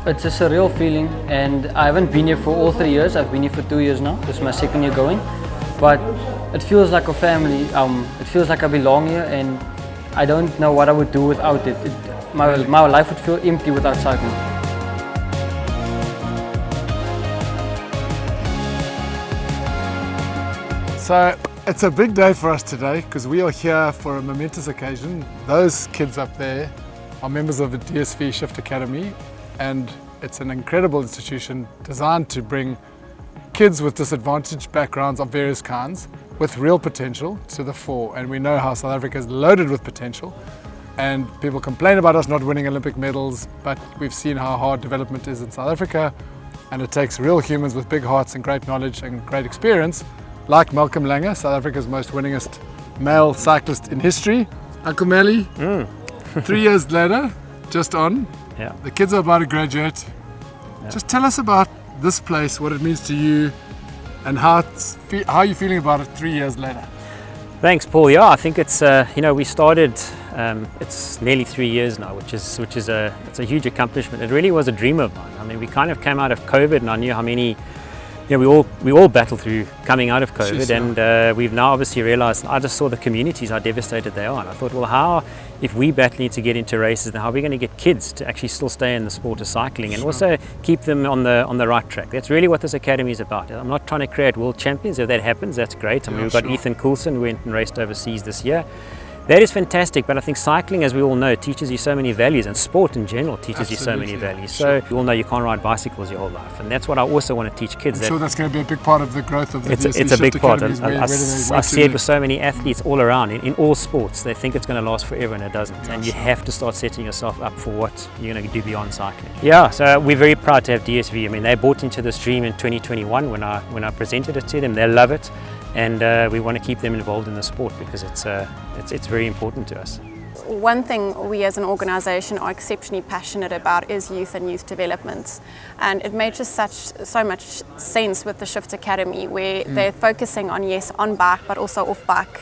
It's a surreal feeling, and I haven't been here for all 3 years. I've been here for 2 years now. This is my second year going, but it feels like a family. It feels like I belong here, and I don't know what I would do without it. My life would feel empty without cycling. So it's a big day for us today because we are here for a momentous occasion. Those kids up there are members of the DSV Shift Academy, and it's an incredible institution designed to bring kids with disadvantaged backgrounds of various kinds with real potential to the fore. And we know how South Africa is loaded with potential, and people complain about us not winning Olympic medals, but we've seen how hard development is in South Africa, and it takes real humans with big hearts and great knowledge and great experience, like Malcolm Lange, South Africa's most winningest male cyclist in history. Uncle Mally, 3 years later, just on, the kids are about to graduate. Just tell us about this place, what it means to you, and how are you feeling about it 3 years later? Thanks, Paul. Yeah, I think it's we started. It's nearly 3 years now, which is it's a huge accomplishment. It really was a dream of mine. I mean, we kind of came out of COVID, and I knew how many. We all battled through coming out of COVID, and we've now obviously realised. I just saw the communities, how devastated they are, and I thought, well, how, if we battling to get into races, then how are we going to get kids to actually still stay in the sport of cycling and also keep them on the right track? That's really what this academy is about. I'm not trying to create world champions. If that happens, that's great. I mean, we've got Ethan Coulson, who went and raced overseas this year. That is fantastic, but I think cycling, as we all know, teaches you so many values, and sport in general teaches you so many values. So you all know you can't ride bicycles your whole life, and that's what I also want to teach kids. I'm sure that's going to be a big part of the growth of the DSV It's a big part. I see it with so many athletes all around, in all sports. They think it's going to last forever, and it doesn't. And you have to start setting yourself up for what you're going to do beyond cycling. Yeah, so we're very proud to have DSV. I mean, they bought into this dream in 2021 when I presented it to them. They love it. And we want to keep them involved in the sport because it's very important to us. One thing we as an organisation are exceptionally passionate about is youth and youth development, and it made just so much sense with the Shift Academy, where they're focusing on bike but also off bike,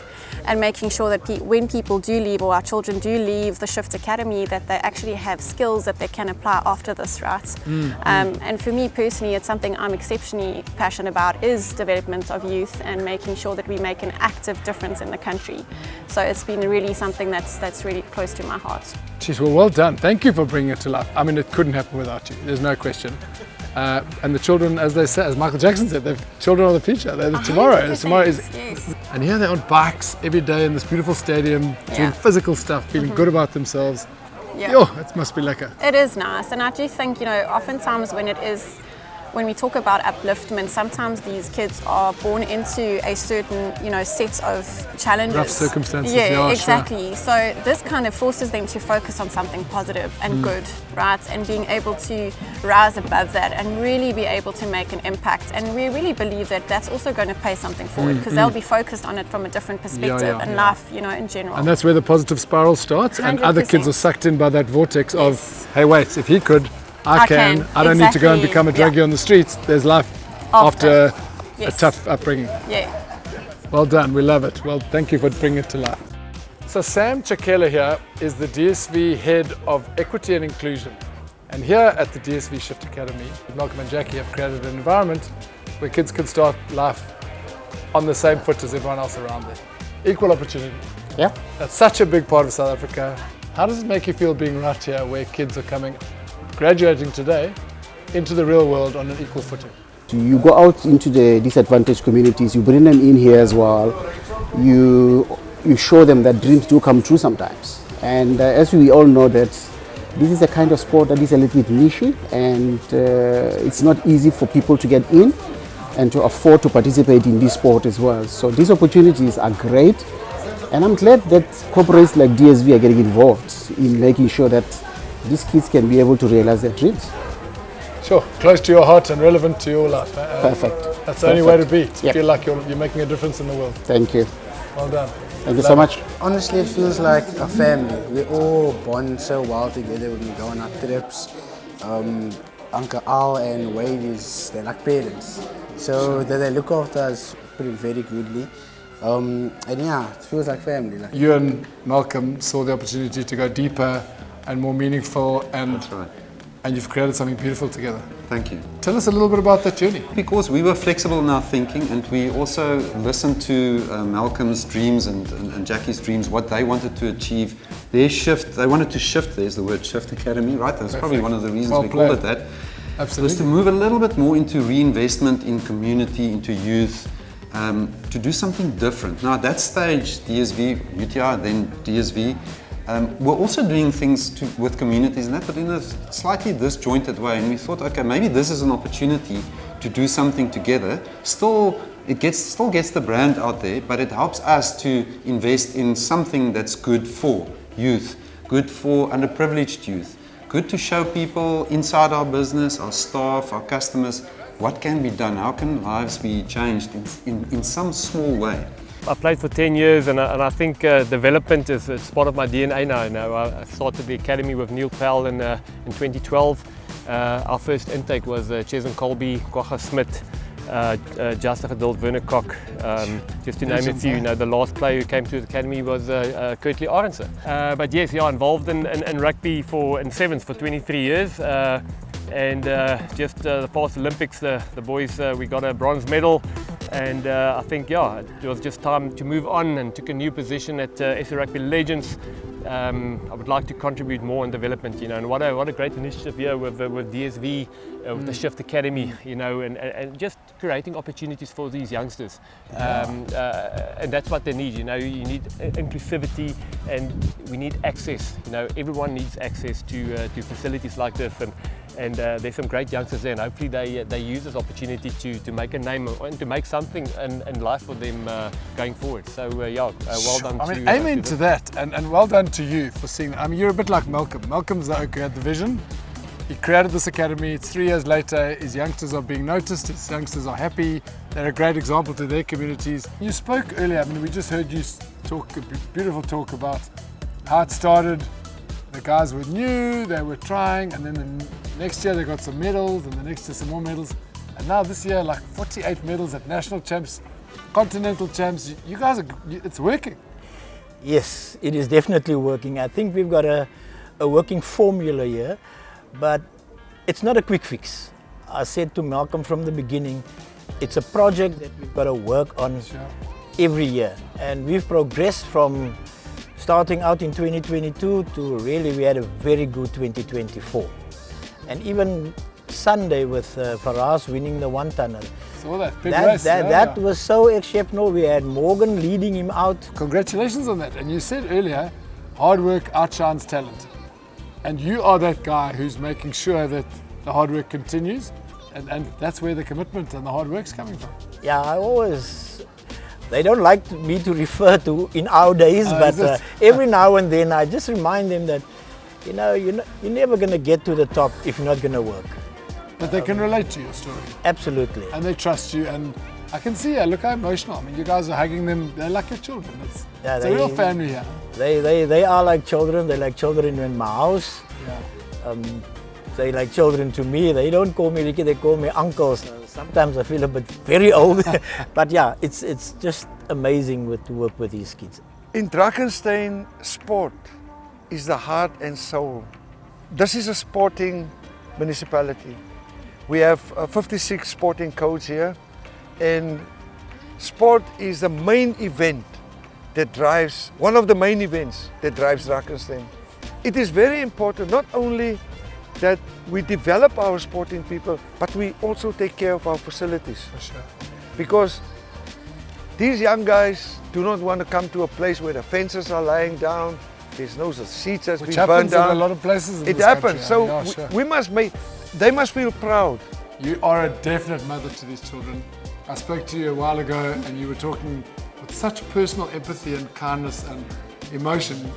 and making sure that when people do leave, or our children do leave the Shift Academy, that they actually have skills that they can apply after this, right? And for me personally, it's something I'm exceptionally passionate about, is development of youth and making sure that we make an active difference in the country. So it's been really something that's really close to my heart. Jeez, well done. Thank you for bringing it to life. I mean, it couldn't happen without you. There's no question. And the children, as they say, as Michael Jackson said, they're children of the future. They're the tomorrow. Tomorrow is. Yes. And here they're on bikes every day in this beautiful stadium, doing physical stuff, feeling good about themselves. Yo, it must be lekker. It is nice, and I do think, oftentimes when we talk about upliftment, sometimes these kids are born into a certain, set of challenges. Rough circumstances. Yeah, exactly. Sure. So this kind of forces them to focus on something positive and good, right? And being able to rise above that and really be able to make an impact. And we really believe that that's also going to pay something forward, because they'll be focused on it from a different perspective and life, in general. And that's where the positive spiral starts, 100%. And other kids are sucked in by that vortex of, hey, wait, if he could, I can. I don't need to go and become a druggie on the streets. There's life after a tough upbringing. Yeah. Well done. We love it. Well, thank you for bringing it to life. So Sam Chakela here is the DSV Head of Equity and Inclusion. And here at the DSV Shift Academy, Malcolm and Jackie have created an environment where kids can start life on the same foot as everyone else around them. Equal opportunity. Yeah. That's such a big part of South Africa. How does it make you feel being right here, where kids are graduating today, into the real world on an equal footing? You go out into the disadvantaged communities, you bring them in here as well, you show them that dreams do come true sometimes. And as we all know, that this is a kind of sport that is a little bit niche, and it's not easy for people to get in and to afford to participate in this sport as well. So these opportunities are great, and I'm glad that corporates like DSV are getting involved in making sure that these kids can be able to realize their dreams. Sure, close to your heart and relevant to your life. Perfect. That's the only way to be, to feel like you're making a difference in the world. Thank you. Well done. Thank you so much. Honestly, it feels like a family. We all bond so well together when we go on our trips. Uncle Al and Wade, they're like parents. So they look after us very goodly. And yeah, it feels like family. You and Malcolm saw the opportunity to go deeper and more meaningful and and you've created something beautiful together. Thank you. Tell us a little bit about that journey. Because we were flexible in our thinking, and we also listened to Malcolm's dreams and Jackie's dreams, what they wanted to achieve. Their shift, they wanted to shift, there's the word Shift Academy, right? That's probably one of the reasons we called it that. Absolutely. Was to move a little bit more into reinvestment in community, into youth, to do something different. Now at that stage, DSV, UTI, then DSV, we're also doing things with communities and that, but in a slightly disjointed way. And we thought, okay, maybe this is an opportunity to do something together. Still gets the brand out there, but it helps us to invest in something that's good for youth, good for underprivileged youth, good to show people inside our business, our staff, our customers, what can be done, how can lives be changed in some small way. I played for 10 years and I think development is part of my DNA now. I started the academy with Neil Powell in 2012. Our first intake was Chesn Colby, Kwagga Smith, Justin Geduld, Werner Kok, just to name a few. The last player who came to the academy was Kurtley Arendse. But yes, involved in rugby in sevens for 23 years. And just the past Olympics, the boys, we got a bronze medal. And I think, it was just time to move on and took a new position at SA Rugby Legends. I would like to contribute more in development, and what a great initiative here with DSV, with the Shift Academy, and just creating opportunities for these youngsters. And that's what they need, you need inclusivity and we need access. Everyone needs access to facilities like this. And there's some great youngsters there, and hopefully they use this opportunity to make a name and to make something in life for them going forward. So well done. Amen to that, and well done to you for seeing that. You're a bit like Malcolm. Malcolm's the oak who had the vision. He created this academy. It's 3 years later. His youngsters are being noticed. His youngsters are happy. They're a great example to their communities. You spoke earlier. We just heard you talk a beautiful talk about how it started. The guys were new, they were trying, and then the next year they got some medals, and the next year some more medals. And now this year, like 48 medals at national champs, continental champs. You guys it's working. Yes, it is definitely working. I think we've got a working formula here, but it's not a quick fix. I said to Malcolm from the beginning, it's a project that we've got to work on every year. And we've progressed from starting out in 2022 to really we had a very good 2024. And even Sunday with Faraz winning the 1-tonner. So that big race. That was so exceptional. We had Morgan leading him out. Congratulations on that. And you said earlier, hard work outshines talent. And you are that guy who's making sure that the hard work continues. And that's where the commitment and the hard work's coming from. Yeah, they don't like me to refer to in our days, but every now and then I just remind them that, you're never going to get to the top if you're not going to work. But they can relate to your story. Absolutely. And they trust you. And I can see, look how emotional. You guys are hugging them. They're like your children. It's a real family here. They are like children. They're like children in my house. Yeah. They like children to me. They don't call me Ricky, they call me uncles. Sometimes I feel a bit very old. But it's just amazing to work with these kids. In Drakenstein, sport is the heart and soul. This is a sporting municipality. We have 56 sporting codes here, and sport is the main event that drives, one of the main events that drives Drakenstein. It is very important not only that we develop our sporting people, but we also take care of our facilities. For sure. Because these young guys do not want to come to a place where the fences are lying down, there's no seats that's been burned down. In a lot of places in it this happens, country. so we must they must feel proud. You are a definite mother to these children. I spoke to you a while ago and you were talking with such personal empathy and kindness and emotion.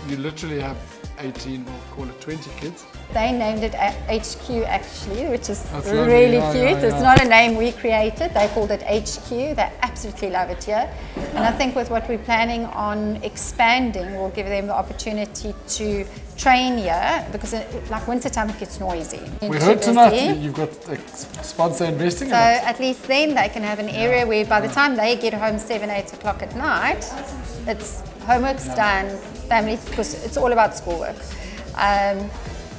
You literally have 18, we'll call it 20 kids. They named it HQ actually, which is That's really lovely. cute. It's not a name we created. They called it HQ. They absolutely love it here. And I think with what we're planning on expanding, we'll give them the opportunity to train here, because like wintertime it gets noisy. We heard tonight you've got a sponsor investing in it. So at least then they can have an area where by the time they get home 7, 8 o'clock at night, it's homework's done, family, because it's all about schoolwork.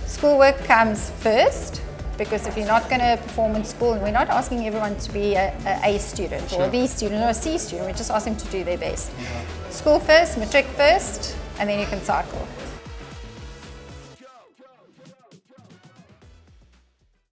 Schoolwork comes first, because if you're not going to perform in school, and we're not asking everyone to be a student or a B student or a C student, we're just asking them to do their best. School first, matric first, and then you can cycle.